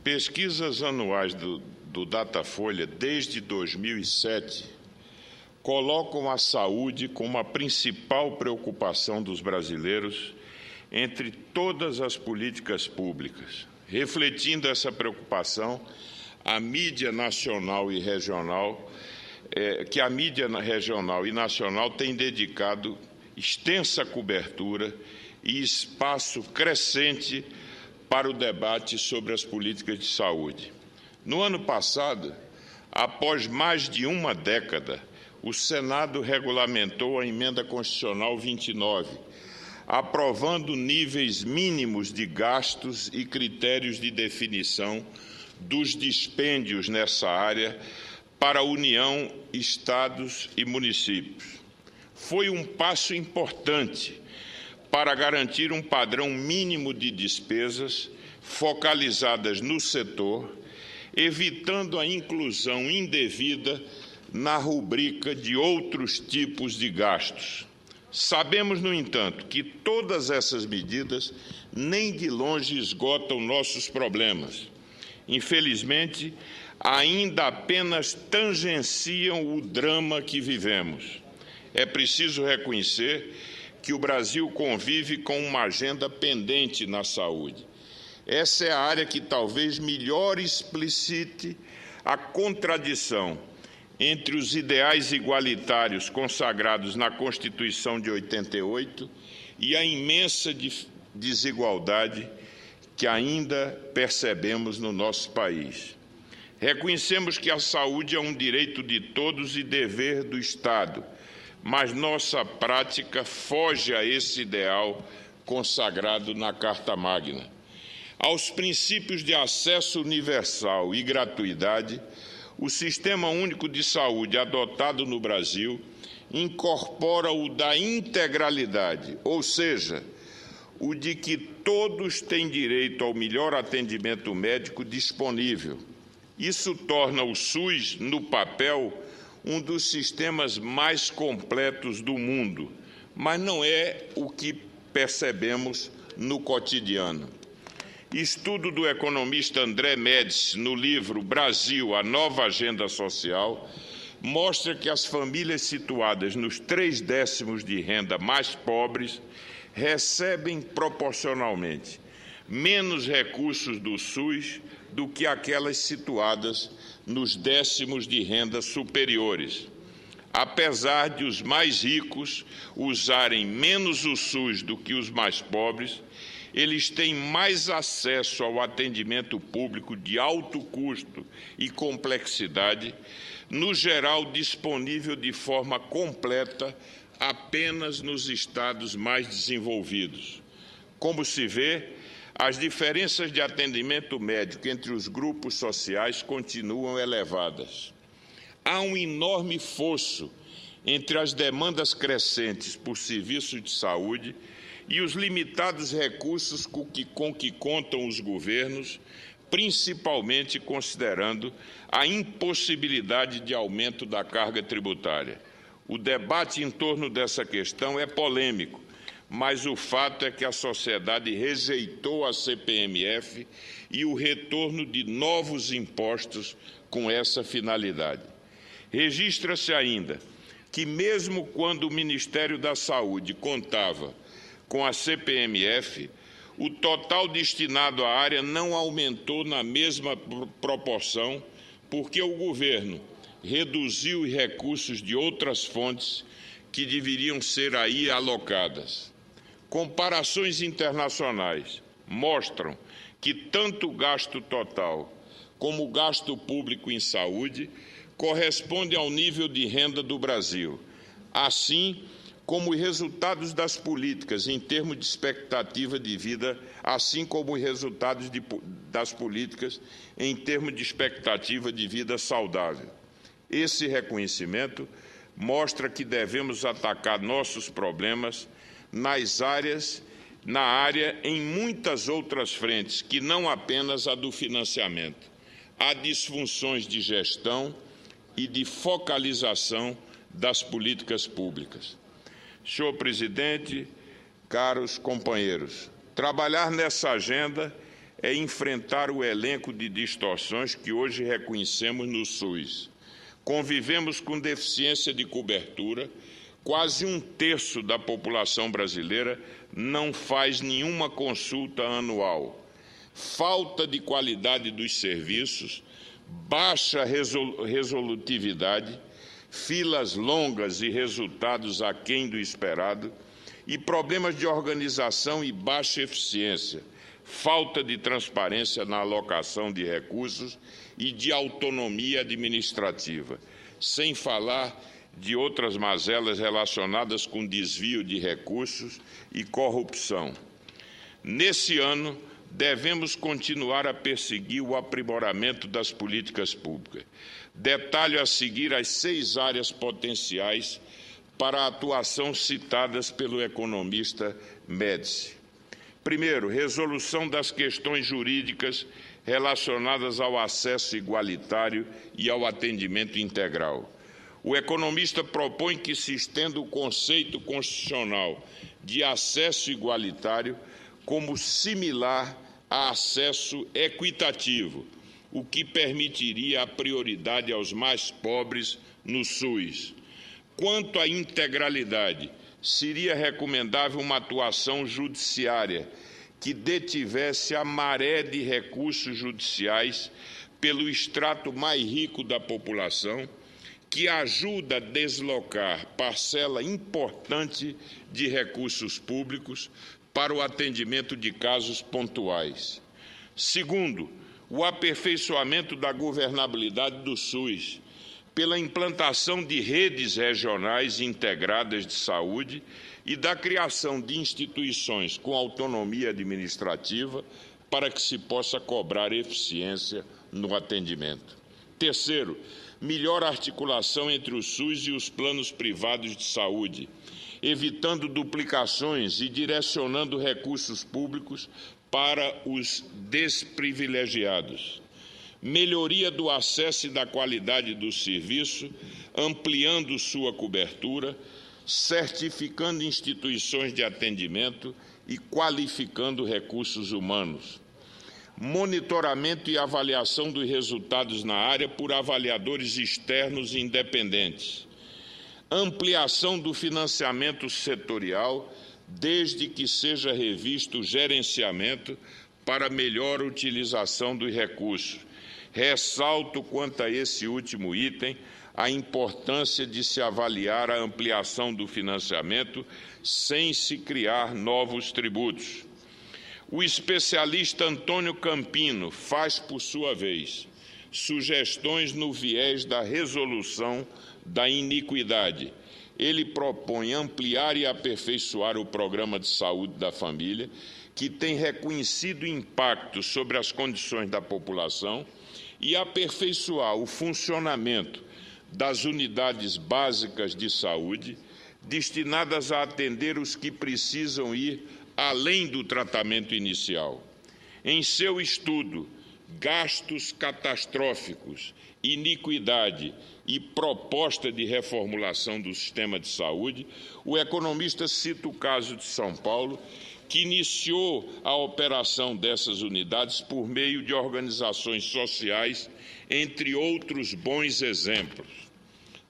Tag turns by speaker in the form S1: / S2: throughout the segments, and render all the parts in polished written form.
S1: Pesquisas anuais do Datafolha desde 2007 colocam a saúde como a principal preocupação dos brasileiros entre todas as políticas públicas. Refletindo essa preocupação, a mídia nacional e regional, a mídia regional e nacional tem dedicado extensa cobertura e espaço crescente para o debate sobre as políticas de saúde. No ano passado, após mais de uma década, o Senado regulamentou a Emenda Constitucional 29, aprovando níveis mínimos de gastos e critérios de definição dos dispêndios nessa área para a União, estados e municípios. Foi um passo importante para garantir um padrão mínimo de despesas focalizadas no setor, evitando a inclusão indevida na rubrica de outros tipos de gastos. Sabemos, no entanto, que todas essas medidas nem de longe esgotam nossos problemas. Infelizmente, ainda apenas tangenciam o drama que vivemos. É preciso reconhecer que o Brasil convive com uma agenda pendente na saúde. Essa é a área que talvez melhor explicite a contradição entre os ideais igualitários consagrados na Constituição de 88 e a imensa desigualdade que ainda percebemos no nosso país. Reconhecemos que a saúde é um direito de todos e dever do Estado, mas nossa prática foge a esse ideal consagrado na Carta Magna. Aos princípios de acesso universal e gratuidade, o Sistema Único de Saúde adotado no Brasil incorpora o da integralidade, ou seja, o de que todos têm direito ao melhor atendimento médico disponível. Isso torna o SUS, no papel, um dos sistemas mais completos do mundo, mas não é o que percebemos no cotidiano. Estudo do economista André Médici, no livro Brasil, a Nova Agenda Social, mostra que as famílias situadas nos 3/10 de renda mais pobres recebem proporcionalmente menos recursos do SUS do que aquelas situadas nos 10º de renda superiores. Apesar de os mais ricos usarem menos o SUS do que os mais pobres, eles têm mais acesso ao atendimento público de alto custo e complexidade, no geral disponível de forma completa apenas nos estados mais desenvolvidos. Como se vê, as diferenças de atendimento médico entre os grupos sociais continuam elevadas. Há um enorme fosso entre as demandas crescentes por serviços de saúde e os limitados recursos com que contam os governos, principalmente considerando a impossibilidade de aumento da carga tributária. O debate em torno dessa questão é polêmico, mas o fato é que a sociedade rejeitou a CPMF e o retorno de novos impostos com essa finalidade. Registra-se ainda que, mesmo quando o Ministério da Saúde contava com a CPMF, o total destinado à área não aumentou na mesma proporção, porque o governo reduziu os recursos de outras fontes que deveriam ser aí alocadas. Comparações internacionais mostram que tanto o gasto total como o gasto público em saúde corresponde ao nível de renda do Brasil, assim como os resultados das políticas em termos de expectativa de vida, assim como os resultados das políticas em termos de expectativa de vida saudável. Esse reconhecimento mostra que devemos atacar nossos problemas na área em muitas outras frentes, que não apenas a do financiamento. Há disfunções de gestão e de focalização das políticas públicas. Senhor presidente, caros companheiros, trabalhar nessa agenda é enfrentar o elenco de distorções que hoje reconhecemos no SUS. Convivemos com deficiência de cobertura, quase 1/3 da população brasileira não faz nenhuma consulta anual. Falta de qualidade dos serviços, baixa resolutividade, filas longas e resultados aquém do esperado, e problemas de organização e baixa eficiência, falta de transparência na alocação de recursos e de autonomia administrativa, sem falar de outras mazelas relacionadas com desvio de recursos e corrupção. Nesse ano, devemos continuar a perseguir o aprimoramento das políticas públicas. Detalho a seguir as 6 áreas potenciais para a atuação citadas pelo economista Médici. Primeiro, resolução das questões jurídicas relacionadas ao acesso igualitário e ao atendimento integral. O economista propõe que se estenda o conceito constitucional de acesso igualitário como similar a acesso equitativo, o que permitiria a prioridade aos mais pobres no SUS. Quanto à integralidade, seria recomendável uma atuação judiciária que detivesse a maré de recursos judiciais pelo extrato mais rico da população, que ajuda a deslocar parcela importante de recursos públicos para o atendimento de casos pontuais. Segundo, o aperfeiçoamento da governabilidade do SUS, pela implantação de redes regionais integradas de saúde e da criação de instituições com autonomia administrativa para que se possa cobrar eficiência no atendimento. Terceiro, melhor articulação entre o SUS e os planos privados de saúde, evitando duplicações e direcionando recursos públicos para os desprivilegiados. Melhoria do acesso e da qualidade do serviço, ampliando sua cobertura, certificando instituições de atendimento e qualificando recursos humanos. Monitoramento e avaliação dos resultados na área por avaliadores externos e independentes. Ampliação do financiamento setorial, desde que seja revisto o gerenciamento para melhor utilização dos recursos. Ressalto quanto a esse último item a importância de se avaliar a ampliação do financiamento sem se criar novos tributos. O especialista Antônio Campino faz, por sua vez, sugestões no viés da resolução da iniquidade. Ele propõe ampliar e aperfeiçoar o programa de saúde da família, que tem reconhecido impacto sobre as condições da população, e aperfeiçoar o funcionamento das unidades básicas de saúde, destinadas a atender os que precisam ir além do tratamento inicial. Em seu estudo, Gastos Catastróficos, Iniquidade e Proposta de Reformulação do Sistema de Saúde, o economista cita o caso de São Paulo, que iniciou a operação dessas unidades por meio de organizações sociais, entre outros bons exemplos.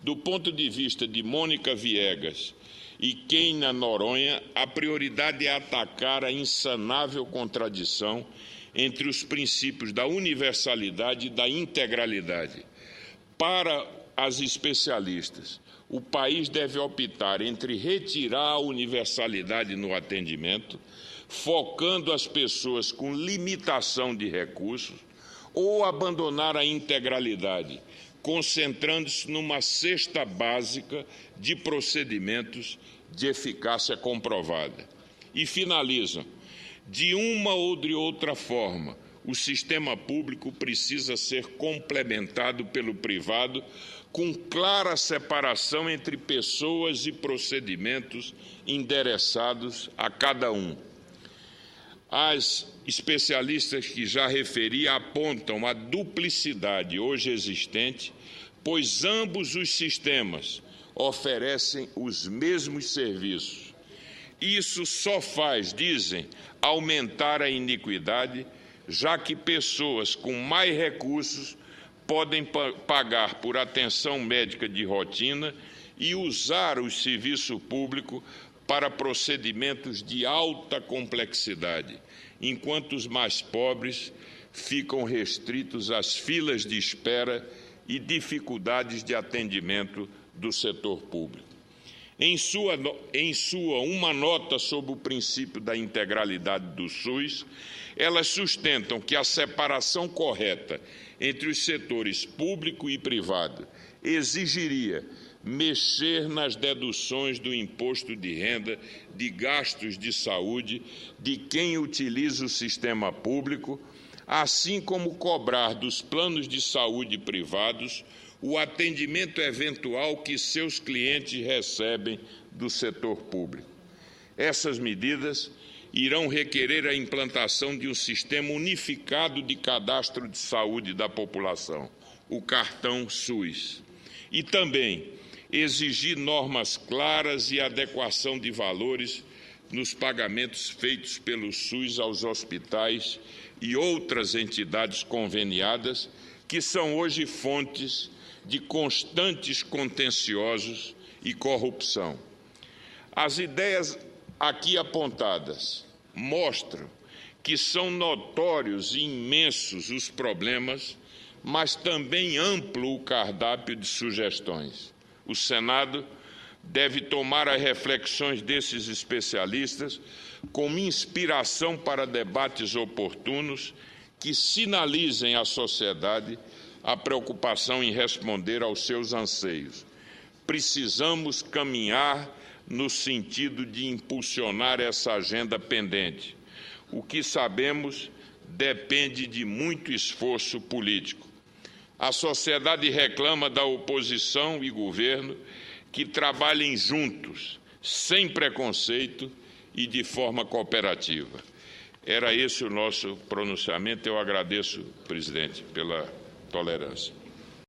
S1: Do ponto de vista de Mônica Viegas e Keina Noronha, a prioridade é atacar a insanável contradição entre os princípios da universalidade e da integralidade. Para as especialistas, o país deve optar entre retirar a universalidade no atendimento, focando as pessoas com limitação de recursos, ou abandonar a integralidade, concentrando-se numa cesta básica de procedimentos de eficácia comprovada. E finalizam: de uma ou de outra forma, o sistema público precisa ser complementado pelo privado, com clara separação entre pessoas e procedimentos endereçados a cada um. As especialistas que já referi apontam a duplicidade hoje existente, pois ambos os sistemas oferecem os mesmos serviços. Isso só faz, dizem, aumentar a iniquidade, já que pessoas com mais recursos podem pagar por atenção médica de rotina e usar o serviço público para procedimentos de alta complexidade, enquanto os mais pobres ficam restritos às filas de espera e dificuldades de atendimento do setor público. Em sua uma nota sobre o princípio da integralidade do SUS, elas sustentam que a separação correta entre os setores público e privado exigiria mexer nas deduções do imposto de renda de gastos de saúde de quem utiliza o sistema público, assim como cobrar dos planos de saúde privados o atendimento eventual que seus clientes recebem do setor público. Essas medidas irão requerer a implantação de um sistema unificado de cadastro de saúde da população, o cartão SUS, e também exigir normas claras e adequação de valores nos pagamentos feitos pelo SUS aos hospitais e outras entidades conveniadas, que são hoje fontes de constantes contenciosos e corrupção. As ideias aqui apontadas mostram que são notórios e imensos os problemas, mas também amplo o cardápio de sugestões. O Senado deve tomar as reflexões desses especialistas como inspiração para debates oportunos que sinalizem à sociedade a preocupação em responder aos seus anseios. Precisamos caminhar no sentido de impulsionar essa agenda pendente. O que sabemos depende de muito esforço político. A sociedade reclama da oposição e governo que trabalhem juntos, sem preconceito e de forma cooperativa. Era esse o nosso pronunciamento. Eu agradeço, presidente, pela tolerância.